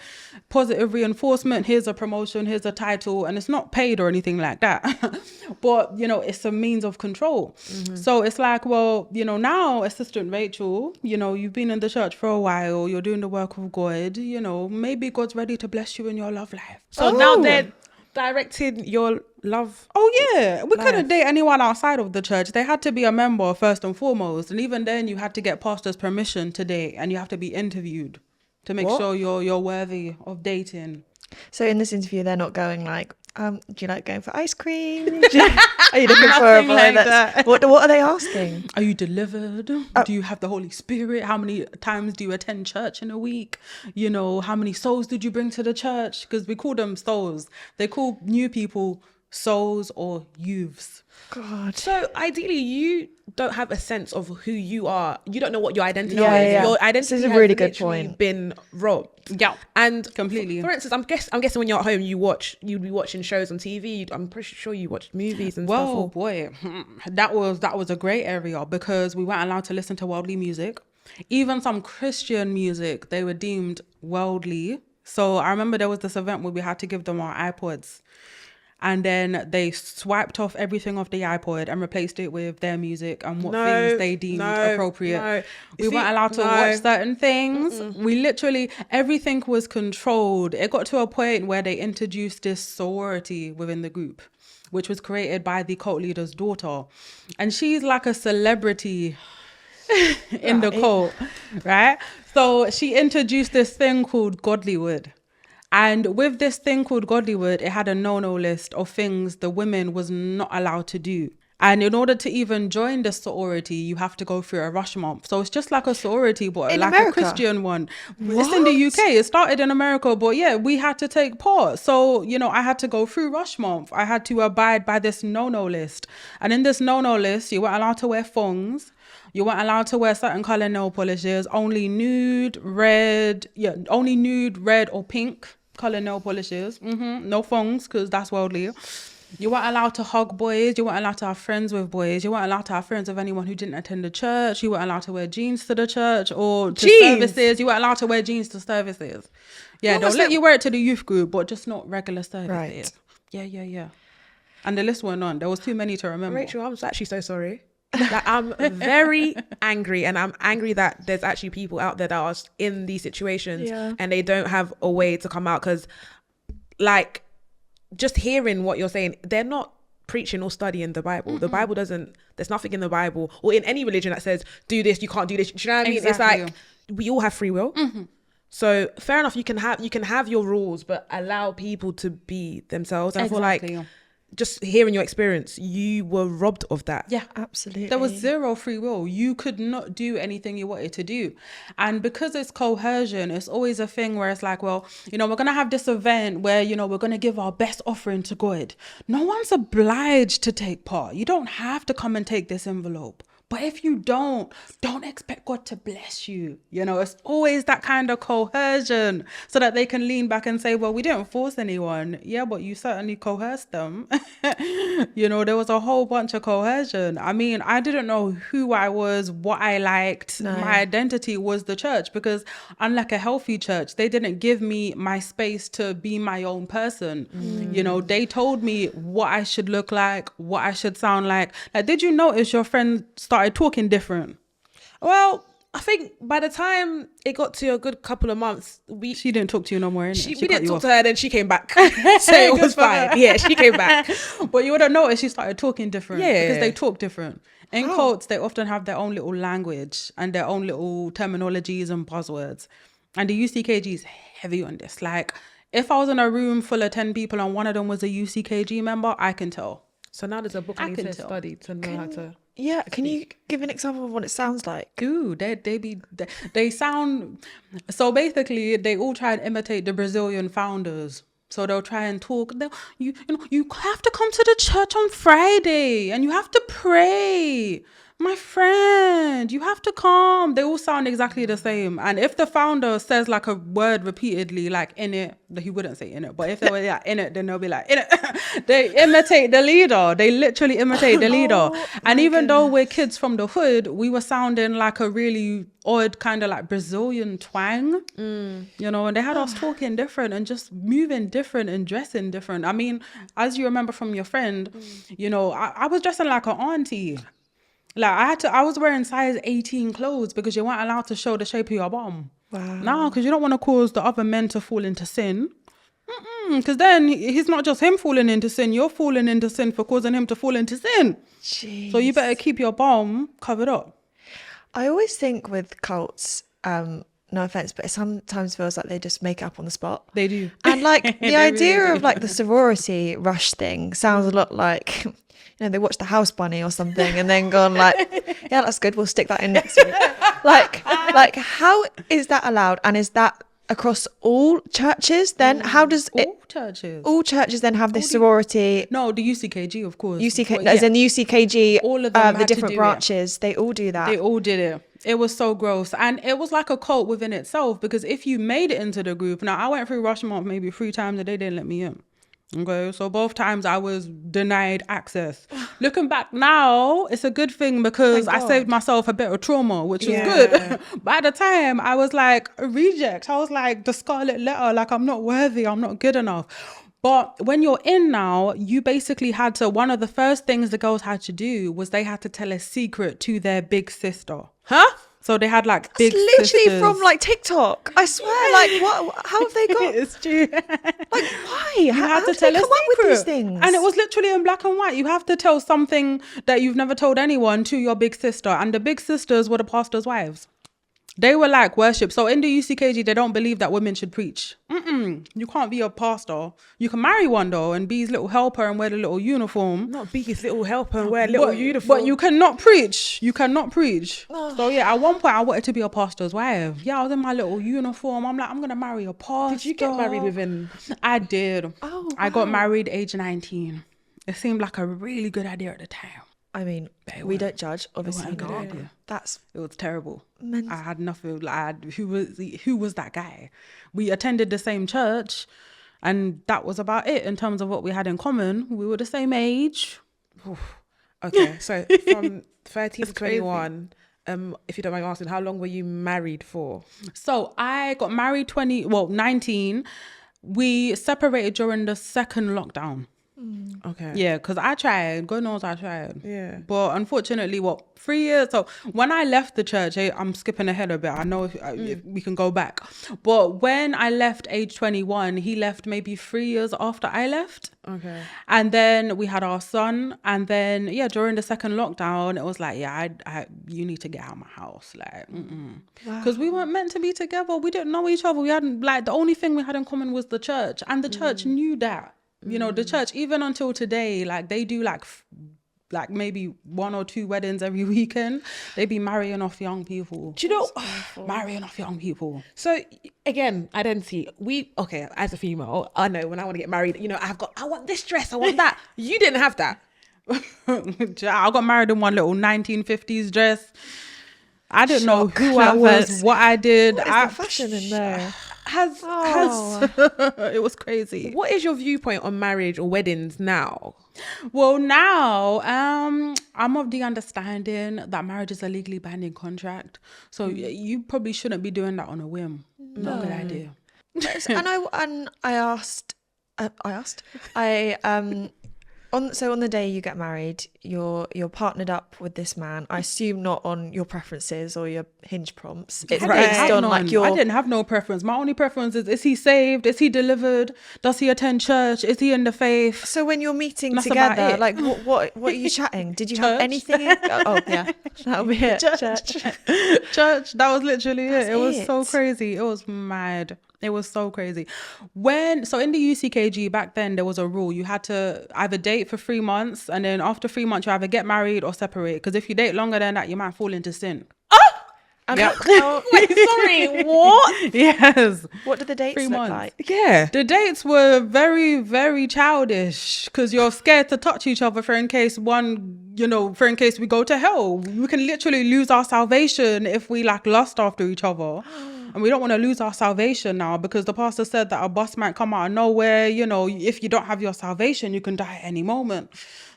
positive reinforcement, here's a promotion, here's a title, and it's not paid or anything like that. But, you know, it's a means of control. So it's like, well, you know, now Assistant Rachel, you know, you've been in the church for a while, you're doing the work of God, you know, maybe God's ready to bless you in your love life. So now they're directing your love. Oh yeah, we couldn't date anyone outside of the church. They had to be a member first and foremost, and even then you had to get pastor's permission to date, and you have to be interviewed to make sure you're worthy of dating. So in this interview, they're not going like, do you like going for ice cream? Are you looking for a boy like that? What are they asking? Are you delivered? Do you have the Holy Spirit? How many times do you attend church in a week? You know, how many souls did you bring to the church? Because we call them souls. They call new people souls or youths. God. So ideally, you don't have a sense of who you are. You don't know what your identity Yeah, is. yeah. Your identity This is a has really good literally point. been robbed. Yeah, And completely. For instance, I'm guessing when you're at home, you'd be watching shows on TV. I'm pretty sure you watched movies and stuff. Well, boy, that was a great area, because we weren't allowed to listen to worldly music. Even some Christian music, they were deemed worldly. So I remember there was this event where we had to give them our iPods, and then they swiped off everything off the iPod and replaced it with their music and what things they deemed appropriate. We weren't allowed to watch certain things. We literally, everything was controlled. It got to a point where they introduced this sorority within the group, which was created by the cult leader's daughter. And she's like a celebrity in the cult, right? So she introduced this thing called Godlywood. And with this thing called Godlywood, it had a no-no list of things the women was not allowed to do. And in order to even join the sorority, you have to go through a rush month. So it's just like a sorority, but In like America? a Christian one. It's in the UK. It started in America, but yeah, we had to take part. So, you know, I had to go through rush month. I had to abide by this no-no list. And in this no-no list, you weren't allowed to wear thongs. You weren't allowed to wear certain color nail polishes. Only nude, red or pink color nail polishes. No thongs, because that's worldly. You weren't allowed to hug boys. You weren't allowed to have friends with boys. You weren't allowed to have friends with anyone who didn't attend the church. You weren't allowed to wear jeans to the church or to services. You weren't allowed to wear jeans to services. Yeah, they'll let you wear it to the youth group, but just not regular services. Right. Yeah. And the list went on. There was too many to remember. Rachel, I'm actually so sorry. Like, I'm very angry, and I'm angry that there's actually people out there that are in these situations and they don't have a way to come out, because like, just hearing what you're saying, they're not preaching or studying the Bible. The Bible there's nothing in the Bible or in any religion that says do this, you can't do this. Do you know what I mean? Exactly. It's like we all have free will. So fair enough, you can have your rules, but allow people to be themselves. And I feel like just hearing your experience, you were robbed of that. Yeah, Absolutely. there was zero free will. You could not do anything you wanted to do. And because it's coercion, it's always a thing where it's like, well, you know, we're going to have this event where, you know, we're going to give our best offering to God. No one's obliged to take part. You don't have to come and take this envelope. But if you don't expect God to bless you. You know, it's always that kind of coercion, so that they can lean back and say, well, we didn't force anyone. Yeah, but you certainly coerced them. You know, there was a whole bunch of coercion. I mean, I didn't know who I was, what I liked. No. My identity was the church, because unlike a healthy church, they didn't give me my space to be my own person. You know, they told me what I should look like, what I should sound like. Like, did you notice your friend started talking different? Well, I think by the time it got to a good couple of months, She didn't talk to you no more, innit? we didn't talk to her, then she came back. So it was fine. Yeah, she came back. But you would have noticed she started talking different. Yeah. Because they talk different. In cults, they often have their own little language and their own little terminologies and buzzwords. And the UCKG is heavy on this. Like, if I was in a room full of 10 people and one of them was a UCKG member, I can tell. So now there's a book I need can to tell. study to know how to... Yeah, can you give an example of what it sounds like? Ooh, they sound, so basically they all try and imitate the Brazilian founders. So they'll try and talk. You have to come to the church on Friday and you have to pray. My friend, you have to calm. They all sound exactly the same. And if the founder says like a word repeatedly, like in it, he wouldn't say in it, but if they were like in it, then they'll be like in it. They imitate the leader. They literally imitate the leader. And even though we're kids from the hood, we were sounding like a really odd kind of like Brazilian twang, you know, and they had us talking different and just moving different and dressing different. I mean, as you remember from your friend, you know, I was dressing like an auntie. Like I was wearing size 18 clothes because you weren't allowed to show the shape of your bum. Wow. No, because you don't want to cause the other men to fall into sin. Because then he's not just him falling into sin, you're falling into sin for causing him to fall into sin. Jeez. So you better keep your bum covered up. I always think with cults, no offense, but it sometimes feels like they just make it up on the spot. They do. And like the idea really of like the sorority rush thing sounds a lot like, you know, they watch the House Bunny or something and then gone like, yeah, that's good, we'll stick that in next week. like how is that allowed? And is that across all churches then? How does all churches then have this sorority? No, the UCKG, of course. As in the UCKG, all of them the had to different do branches, they all do that. They all did it. It was so gross. And it was like a cult within itself, because if you made it into the group, now I went through Rushmore maybe 3 times and they didn't let me in. Okay, so both times I was denied access. Looking back now, it's a good thing because I saved myself a bit of trauma, which is good. But at the time, I was like a reject. I was like the scarlet letter, like I'm not worthy, I'm not good enough. But when you're in now, you basically had to, one of the first things the girls had to do was they had to tell a secret to their big sister. Huh? So they had like big literally sisters. From like TikTok. I swear, like what? How have they got? It's true. Like why? You how have to do they tell come a up with these secret. things? And it was literally in black and white. You have to tell something that you've never told anyone to your big sister. And the big sisters were the pastor's wives. They were like worship. So in the UCKG, they don't believe that women should preach. You can't be a pastor. You can marry one though and be his little helper and wear the little uniform. Not be his little helper and wear a little uniform. But you cannot preach. You cannot preach. So yeah, at one point I wanted to be a pastor's wife. Yeah, I was in my little uniform. I'm like, I'm going to marry a pastor. Did you get married within? I did. Oh, wow. I got married age 19. It seemed like a really good idea at the time. I mean, we don't judge, obviously It not. idea. That's It was terrible. mental. I had nothing. Who was that guy? We attended the same church, and that was about it in terms of what we had in common. We were the same age. Okay, so from 13 to 21, if you don't mind asking, how long were you married for? So I got married 19. We separated during the second lockdown. Okay. Yeah, because I tried. God knows I tried. Yeah. But unfortunately, 3 years? So when I left the church, I'm skipping ahead a bit. I know if we can go back. But when I left age 21, he left maybe 3 years after I left. Okay. And then we had our son. And then, during the second lockdown, it was like, you need to get out of my house. Like, because we weren't meant to be together. We didn't know each other. We hadn't, like, the only thing we had in common was the church. And the church knew that. You know, the church, even until today, like they do like maybe 1 or 2 weddings every weekend. They be marrying off young people. Do you know? Marrying off young people. So again, identity. As a female, I know when I want to get married, you know, I want this dress, I want that. You didn't have that. I got married in one little 1950s dress. I didn't know who I was, what I did. What is the fashion in there? It was crazy. What is your viewpoint on marriage or weddings now? Well, now I'm of the understanding that marriage is a legally binding contract. So you probably shouldn't be doing that on a whim. Not a good idea. And I asked, on the day you get married, you're partnered up with this man. I assume not on your preferences or your Hinge prompts. It's based on like your. I didn't have no preference. My only preference is he saved? Is he delivered? Does he attend church? Is he in the faith? So when you're meeting That's about together, it. like what are you chatting? Did you have Church. anything? Oh yeah, that'll be it. Church. That was literally it. It was so it. crazy. It was mad. It was so crazy. In the UCKG back then, there was a rule. You had to either date for 3 months, and then after 3 months, you either get married or separate. Because if you date longer than that, you might fall into sin. Yep. Wait, sorry, what? Yes. What do the dates 3 look months. like? Yeah. The dates were very, very childish because you're scared to touch each other for in case one for in case we go to hell. We can literally lose our salvation if we like lust after each other. And we don't want to lose our salvation now because the pastor said that a bus might come out of nowhere. If you don't have your salvation, you can die at any moment.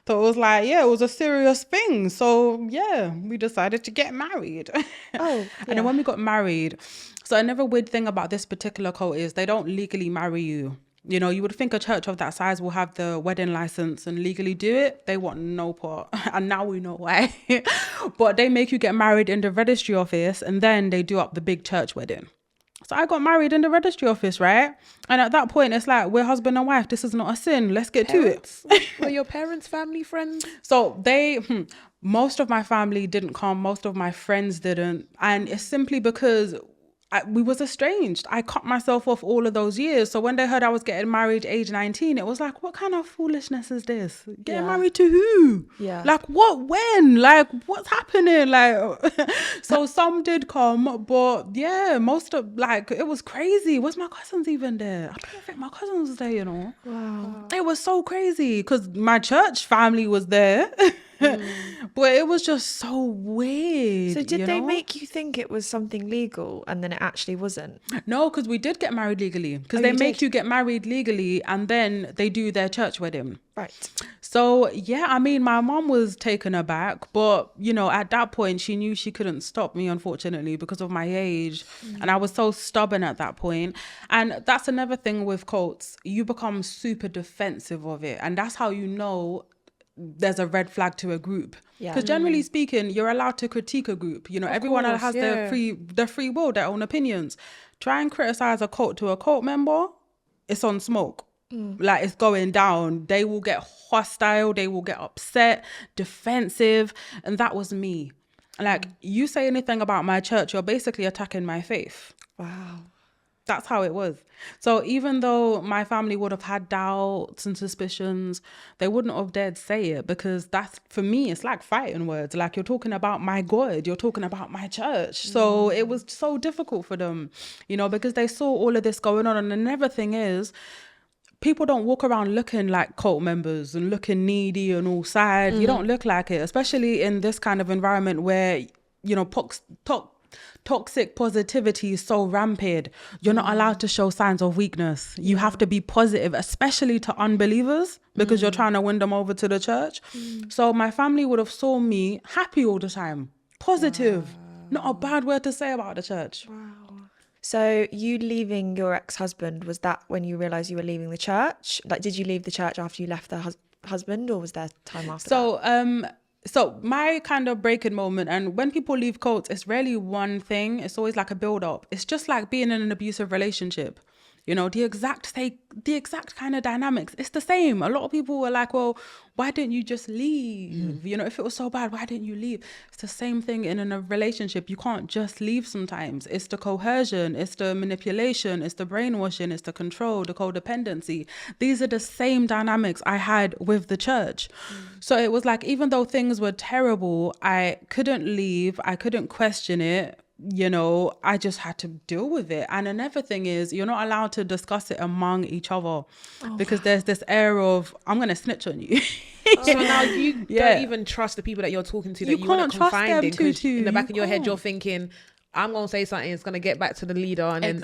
So it was like, it was a serious thing. So yeah, we decided to get married. And then when we got married, so another weird thing about this particular cult is they don't legally marry you. You would think a church of that size will have the wedding license and legally do it. They want no part. And now we know why. But they make you get married in the registry office and then they do up the big church wedding. So I got married in the registry office, right? And at that point, it's like, we're husband and wife. This is not a sin. Let's get to it. Were your parents family friends? So most of my family didn't come. Most of my friends didn't. And it's simply because we was estranged. I cut myself off all of those years. So when they heard I was getting married age 19, it was like, what kind of foolishness is this? Getting married to who? Yeah. Like what, when? Like what's happening? Like, so some did come, but yeah, most of it was crazy. Was my cousins even there? I don't think my cousins was there, Wow. It was so crazy because my church family was there. But it was just so weird. So did they make you think it was something legal and then it actually wasn't? No, because we did get married legally. Because they make you get married legally and then they do their church wedding. Right. So, yeah, I mean, my mom was taken aback. But, at that point, she knew she couldn't stop me, unfortunately, because of my age. And I was so stubborn at that point. And that's another thing with cults. You become super defensive of it. And that's how you know there's a red flag to a group. Because generally speaking, you're allowed to critique a group. Everyone has their free will, their own opinions. Try and criticize a cult to a cult member, it's on smoke. Like it's going down. They will get hostile, they will get upset, defensive. And that was me. Like you say anything about my church, you're basically attacking my faith. Wow. That's how it was. So even though my family would have had doubts and suspicions, they wouldn't have dared say it because that's, for me, it's like fighting words. Like you're talking about my God, you're talking about my church. So it was so difficult for them, because they saw all of this going on. And another thing is, people don't walk around looking like cult members and looking needy and all sad. You don't look like it, especially in this kind of environment where, toxic positivity is so rampant. You're not allowed to show signs of weakness. You have to be positive, especially to unbelievers, because you're trying to win them over to the church. So my family would have saw me happy all the time, positive, not a bad word to say about the church. Wow. So you leaving your ex-husband, was that when you realised you were leaving the church? Like, did you leave the church after you left the husband, or was there time after that? So my kind of breaking moment, and when people leave cults, it's rarely one thing. It's always like a build up. It's just like being in an abusive relationship. The exact kind of dynamics. It's the same. A lot of people were like, well, why didn't you just leave? If it was so bad, why didn't you leave? It's the same thing in a relationship. You can't just leave sometimes. It's the coercion, it's the manipulation, it's the brainwashing, it's the control, the codependency. These are the same dynamics I had with the church. So it was like, even though things were terrible, I couldn't leave. I couldn't question it. I just had to deal with it. And another thing is, you're not allowed to discuss it among each other because there's this air of, I'm going to snitch on you. So now you don't even trust the people that you're talking to, that you want to confide in, because in the back of your head, you're thinking, I'm going to say something, it's going to get back to the leader, and then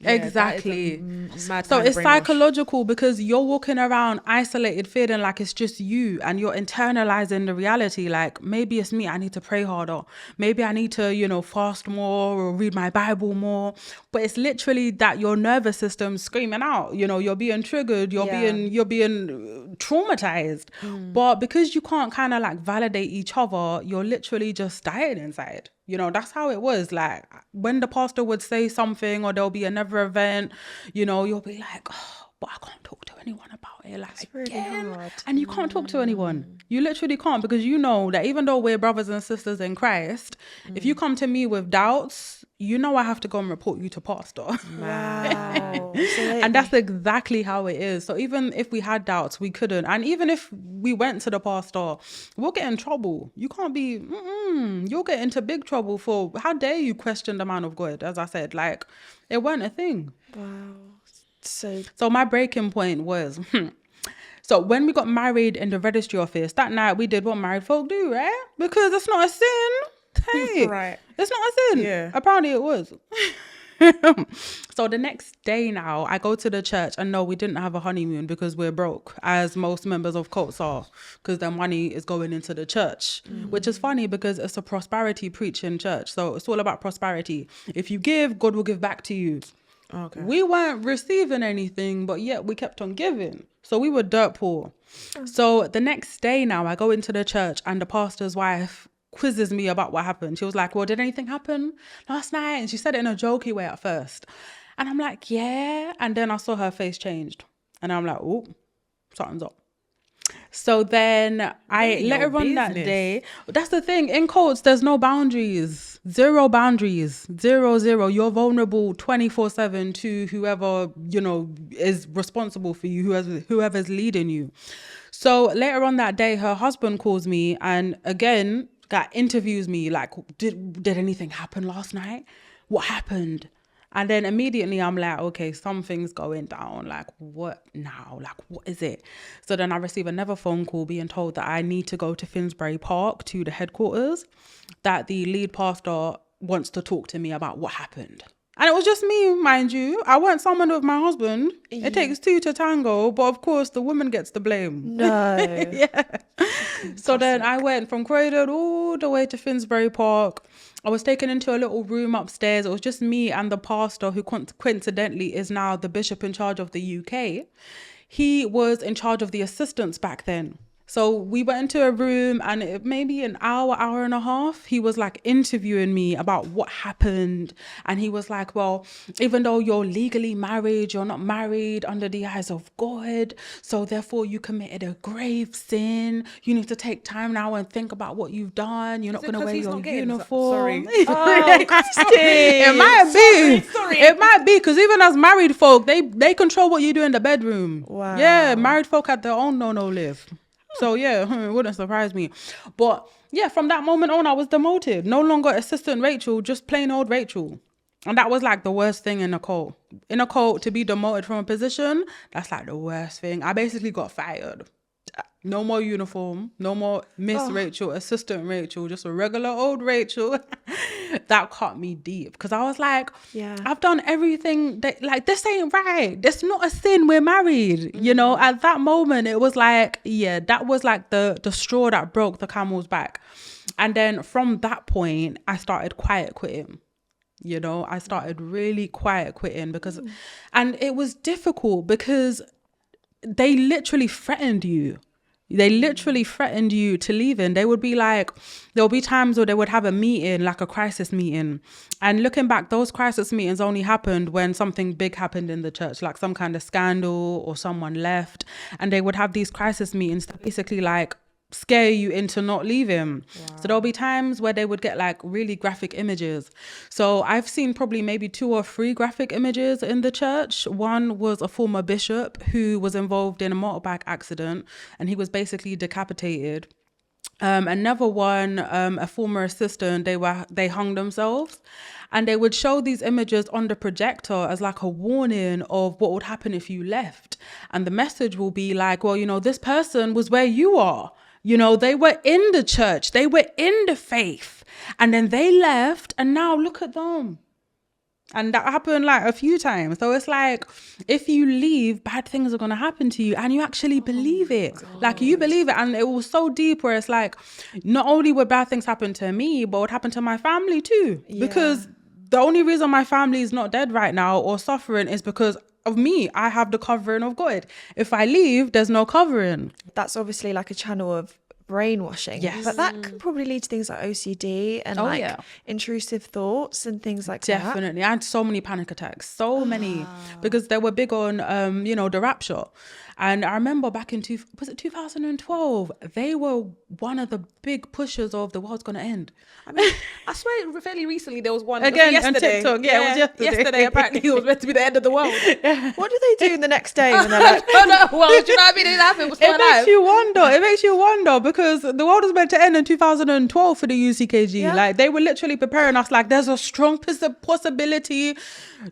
Exactly. Mad so kind it's of brainwash. Psychological, because you're walking around isolated, feeling like it's just you, and you're internalizing the reality. Like, maybe it's me, I need to pray harder. Maybe I need to, fast more or read my Bible more. But it's literally that your nervous system's screaming out. You're being triggered. You're being traumatized. But because you can't kind of like validate each other, you're literally just dying inside. That's how it was. Like, when the pastor would say something, or there'll be another event, you'll be like, oh, but I can't talk to anyone about it. Like, it's really hard. And you can't talk to anyone. You literally can't, because that even though we're brothers and sisters in Christ, if you come to me with doubts, I have to go and report you to pastor. Wow. And that's exactly how it is. So even if we had doubts, we couldn't. And even if we went to the pastor, we'll get in trouble. You can't be, you'll get into big trouble for, how dare you question the man of God? As I said, like, it weren't a thing. Wow. So my breaking point was, So when we got married in the registry office, that night we did what married folk do, right? Because it's not a sin. Hey, Right. it's not a sin. Yeah. Apparently it was. So the next day now, I go to the church, and no, we didn't have a honeymoon because we're broke, as most members of cults are, because their money is going into the church, which is funny because it's a prosperity preaching church. So it's all about prosperity. If you give, God will give back to you. Okay. We weren't receiving anything, but yet we kept on giving. So we were dirt poor. So the next day now, I go into the church, and the pastor's wife quizzes me about what happened. She was like, well, did anything happen last night? And she said it in a jokey way at first. And I'm like, yeah. And then I saw her face changed. And I'm like, oh, something's up. So then I later on that day, that's the thing, in cults, there's no boundaries, zero boundaries, 0. You're vulnerable 24/7 to whoever, is responsible for you, whoever's leading you. So later on that day, her husband calls me and again, interviews me like, did anything happen last night? What happened? And then immediately I'm like, okay, something's going down. Like, what now? Like, what is it? So then I receive another phone call being told that I need to go to Finsbury Park to the headquarters, that the lead pastor wants to talk to me about what happened. And it was just me, mind you. I weren't summoned with my husband. Yeah. It takes two to tango, but of course the woman gets the blame. No. Yeah. So then I went from Croydon all the way to Finsbury Park. I was taken into a little room upstairs. It was just me and the pastor, who coincidentally is now the bishop in charge of the UK. He was in charge of the assistants back then. So we went into a room, and maybe an hour and a half, he was like interviewing me about what happened. And he was like, well, even though you're legally married, you're not married under the eyes of God. So therefore you committed a grave sin. You need to take time now and think about what you've done. You're not going to wear your uniform. Sorry. Oh, Christy. It might be. Sorry. It might be, because even as married folk, they control what you do in the bedroom. Wow. Yeah, married folk had their own no live. So yeah, it wouldn't surprise me. But yeah, from that moment on, I was demoted. No longer assistant Rachel, just plain old Rachel. And that was like the worst thing in a cult. In a cult, to be demoted from a position, that's like the worst thing. I basically got fired. No more uniform, no more Miss Rachel, Assistant Rachel, just a regular old Rachel. That cut me deep, because I was like, yeah, I've done everything that, like, this ain't right. This not a sin. We're married. At that moment, it was like, yeah, that was like the straw that broke the camel's back. And then from that point, I started quiet quitting. I started really quiet quitting because, and it was difficult because they literally threatened you. They literally threatened you to leave in. They would be like, there'll be times where they would have a meeting, like a crisis meeting. And looking back, those crisis meetings only happened when something big happened in the church, like some kind of scandal or someone left. And they would have these crisis meetings to basically like scare you into not leaving. Wow. So there'll be times where they would get like really graphic images. So I've seen probably maybe 2 or 3 graphic images in the church. One was a former bishop who was involved in a motorbike accident, and he was basically decapitated. Another one, a former assistant, they hung themselves, and they would show these images on the projector as like a warning of what would happen if you left. And the message will be like, well, this person was where you are. They were in the church, they were in the faith, and then they left, and now look at them. And that happened like a few times. So it's like, if you leave, bad things are going to happen to you, and you actually believe it. Like, you believe it. And it was so deep where it's like, not only would bad things happen to me, but would happen to my family too. Yeah. Because the only reason my family is not dead right now or suffering is because of me. I have the covering of God. If I leave, there's no covering. That's obviously like a channel of brainwashing. Yes. But that can probably lead to things like OCD and intrusive thoughts and things like that. Definitely. I had so many panic attacks, so many, because they were big on, the rapture. And I remember back in 2012, they were one of the big pushers of the world's going to end. I mean, I swear fairly recently there was one. Again, yesterday. on TikTok. Yeah, it was yesterday. Apparently it was meant to be the end of the world. What do they do the next day when they're like, oh, no, well, do you know what I mean? It happened. It makes you wonder. It makes you wonder because the world was meant to end in 2012 for the UCKG. Yeah. Like, they were literally preparing us, like, there's a strong possibility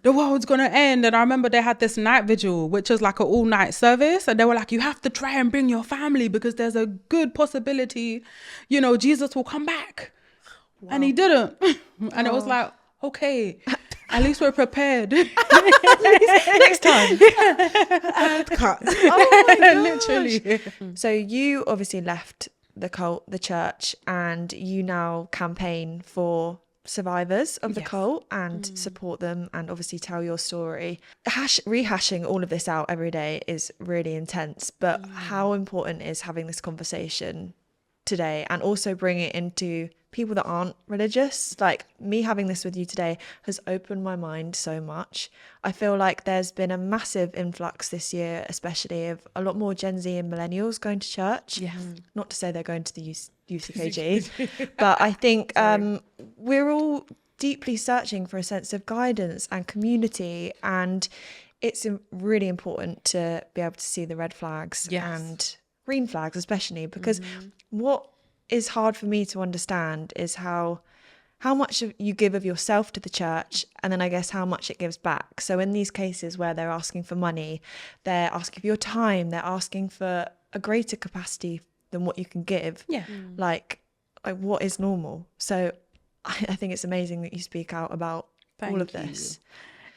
the world's gonna end. And I remember they had this night vigil, which is like an all-night service, and they were like, you have to try and bring your family because there's a good possibility, you know, Jesus will come back. And he didn't. And it was like, okay, at least we're prepared. Next time. Cut. Oh my gosh. Literally. So you obviously left the church, and you now campaign for survivors of the cult and support them, and obviously tell your story. Rehashing all of this out every day is really intense, but how important is having this conversation today, and also bring it into people that aren't religious? Like, me having this with you today has opened my mind so much. I feel like there's been a massive influx this year, especially of a lot more Gen Z and millennials going to church. Not to say they're going to the UCKG, but I think we're all deeply searching for a sense of guidance and community, and it's really important to be able to see the red flags and green flags, especially because what is hard for me to understand is how much you give of yourself to the church, and then I guess how much it gives back. So in these cases where they're asking for money, they're asking for your time, they're asking for a greater capacity than what you can give. Like what is normal? So I think it's amazing that you speak out about all of this.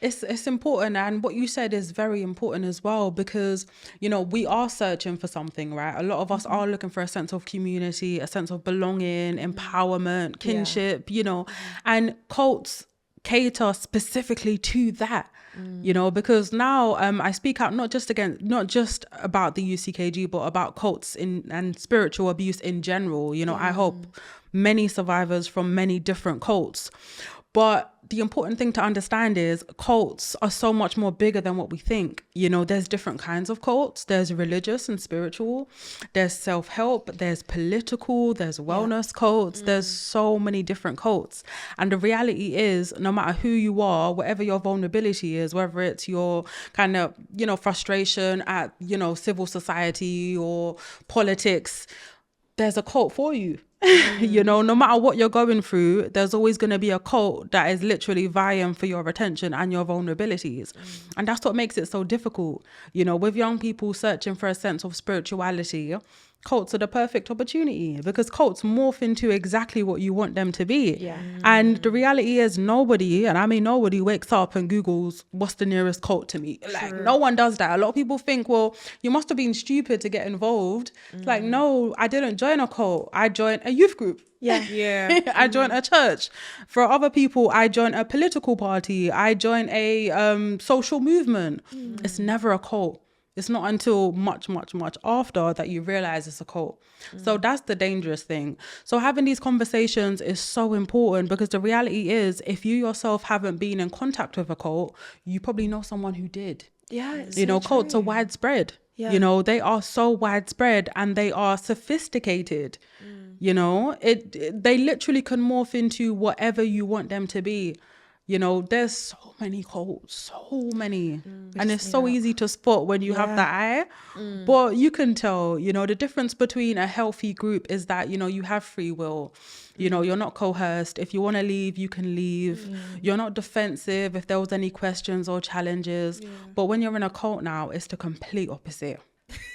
It's important, and what you said is very important as well, because, you know, we are searching for something, right? A lot of us are looking for a sense of community, a sense of belonging, empowerment, kinship, you know, and cults cater specifically to that. You know, because now I speak out not just about the UCKG, but about cults and spiritual abuse in general. You know, I hope many survivors from many different cults. But the important thing to understand is cults are so much more bigger than what we think. You know, there's different kinds of cults. There's religious and spiritual. There's self-help. There's political. There's wellness cults. There's so many different cults. And the reality is, no matter who you are, whatever your vulnerability is, whether it's your kind of, you know, frustration at, you know, civil society or politics, there's a cult for you. You know, no matter what you're going through, there's always going to be a cult that is literally vying for your attention and your vulnerabilities. And that's what makes it so difficult. You know, with young people searching for a sense of spirituality, cults are the perfect opportunity, because cults morph into exactly what you want them to be. And the reality is nobody, and I mean nobody, wakes up and Googles what's the nearest cult to me. Like, no one does that. A lot of people think, well, you must have been stupid to get involved. Like, no, I didn't join a cult. I joined a youth group. I joined a church. For other people, I joined a political party. I joined a social movement. It's never a cult. It's not until much, much, much after that you realize it's a cult. So that's the dangerous thing. So having these conversations is so important, because the reality is, if you yourself haven't been in contact with a cult, you probably know someone who did. You know, cults are widespread. You know, they are so widespread, and they are sophisticated. You know, they literally can morph into whatever you want them to be. You know, there's so many cults, so many. And it's so easy to spot when you have that eye. But you can tell, you know, the difference between a healthy group is that, you know, you have free will. You know, you're not coerced. If you want to leave, you can leave. You're not defensive if there was any questions or challenges. But when you're in a cult now, it's the complete opposite.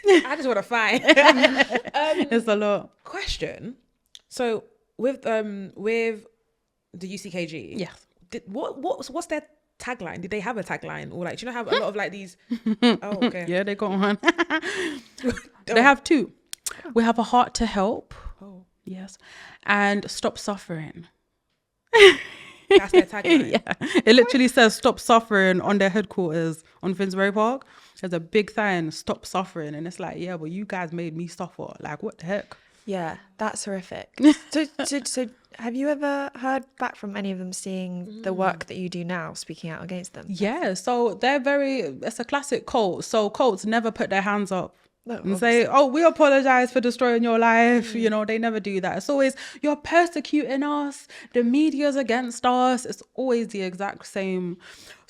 I just want to fight. It's a lot. Question. So with the UCKG, what's their tagline? Did they have a tagline, or like, do you know have a lot of like these? Oh, okay. Yeah, they got one. They have two. We have a heart to help. Oh, yes, and stop suffering. That's their tagline. Yeah, it literally says "stop suffering" on their headquarters on Finsbury Park. There's a big sign, "Stop suffering," and it's like, yeah, well, you guys made me suffer. Like, what the heck? Yeah, that's horrific. So have you ever heard back from any of them seeing the work that you do now, speaking out against them? Yeah, so it's a classic cult. So cults never put their hands up and say, oh, we apologize for destroying your life. You know, they never do that. It's always, you're persecuting us, the media's against us. It's always the exact same.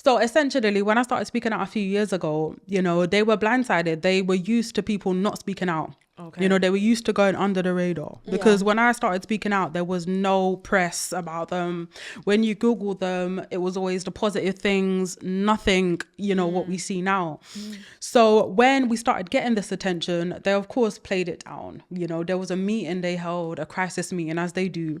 So essentially, when I started speaking out a few years ago, you know, they were blindsided. They were used to people not speaking out. Okay. You know, they were used to going under the radar because when I started speaking out, there was no press about them. When you Google them, it was always the positive things, nothing, you know, what we see now. So when we started getting this attention, they of course played it down. You know, there was a meeting they held, a crisis meeting, as they do,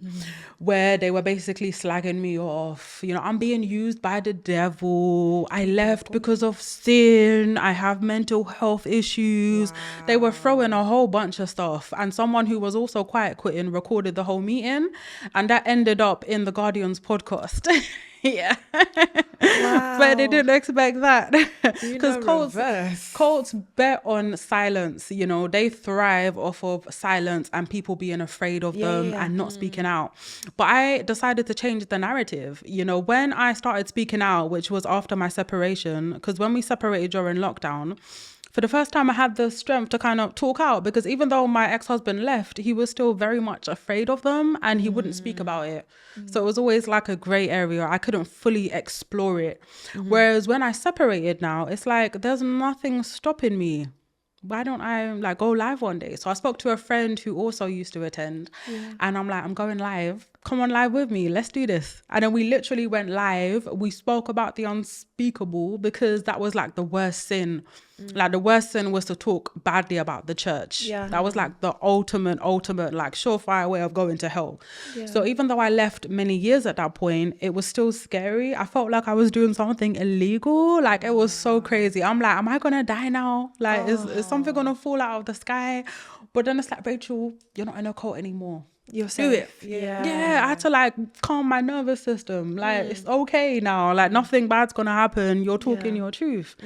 where they were basically slagging me off. You know, I'm being used by the devil. I left because of sin. I have mental health issues. They were throwing a whole bunch of stuff, and someone who was also quiet quitting recorded the whole meeting, and that ended up in the Guardian's podcast. Yeah. But they didn't expect that, because cults bet on silence. You know, they thrive off of silence and people being afraid of them and not speaking out. But I decided to change the narrative. You know, when I started speaking out, which was after my separation, because when we separated during lockdown, for the first time I had the strength to kind of talk out, because even though my ex-husband left, he was still very much afraid of them and he wouldn't speak about it. So it was always like a grey area. I couldn't fully explore it. Whereas when I separated now, it's like there's nothing stopping me. Why don't I like go live one day? So I spoke to a friend who also used to attend, and I'm like, I'm going live. Come on live with me. Let's do this. And then we literally went live. We spoke about the unspeakable, because that was like the worst sin. Like the worst sin was to talk badly about the church. That was like the ultimate, like surefire way of going to hell. So even though I left many years at that point, it was still scary. I felt like I was doing something illegal. Like it was so crazy. I'm like, am I going to die now? Like is something going to fall out of the sky? But then it's like, Rachel, you're not in a cult anymore. You're safe. Yeah, I had to like calm my nervous system. Like it's okay now. Like nothing bad's gonna happen. You're talking your truth.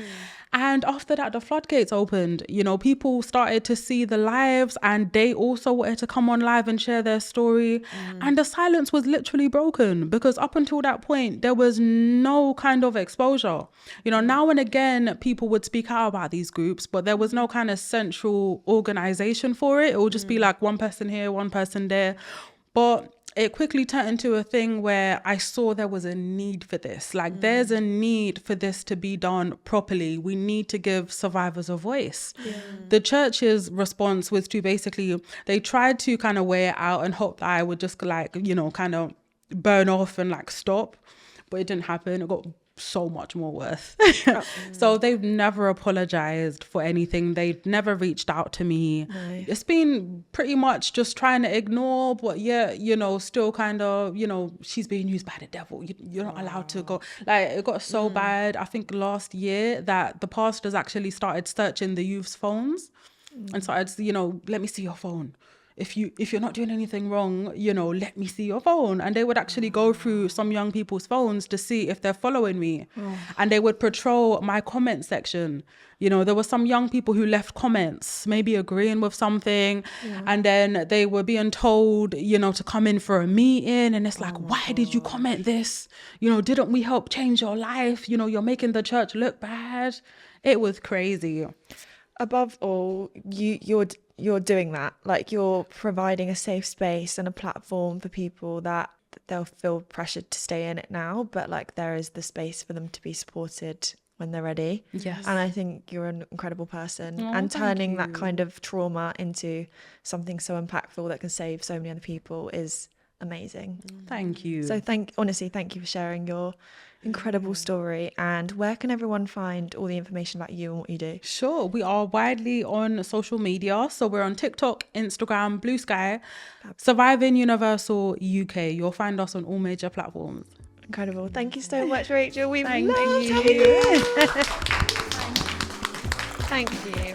And after that, the floodgates opened. You know, people started to see the lives, and they also wanted to come on live and share their story. And the silence was literally broken, because up until that point, there was no kind of exposure. You know, now and again, people would speak out about these groups, but there was no kind of central organization for it. It would just be like one person here, one person there. But it quickly turned into a thing where I saw there was a need for this. Like there's a need for this to be done properly. We need to give survivors a voice. The church's response was to basically, they tried to kind of weigh it out and hope that I would just like, you know, kind of burn off and like stop. But it didn't happen. It got so much more worse. So they've never apologized for anything. They've never reached out to me. It's been pretty much just trying to ignore, but you know, still kind of, you know, she's being used by the devil. You're not allowed to go. Like it got so bad, I think last year, that the pastors actually started searching the youth's phones and started, you know, let me see your phone. If you're not doing anything wrong, you know, let me see your phone. And they would actually go through some young people's phones to see if they're following me. And they would patrol my comment section. You know, there were some young people who left comments, maybe agreeing with something. And then they were being told, you know, to come in for a meeting. And it's like, why did you comment this? You know, didn't we help change your life? You know, you're making the church look bad. It was crazy. Above all, you're doing that. Like you're providing a safe space and a platform for people that they'll feel pressured to stay in it now, but like there is the space for them to be supported when they're ready. Yes. And I think you're an incredible person, and turning that kind of trauma into something so impactful that can save so many other people is amazing. Thank you. So honestly, thank you for sharing your incredible story. And where can everyone find all the information about you and what you do? Sure, we are widely on social media. So we're on TikTok, Instagram, Blue Sky, Surviving Universal UK. You'll find us on all major platforms. Incredible. Thank you so much, Rachel. We've Thank loved you. having you. Thank you.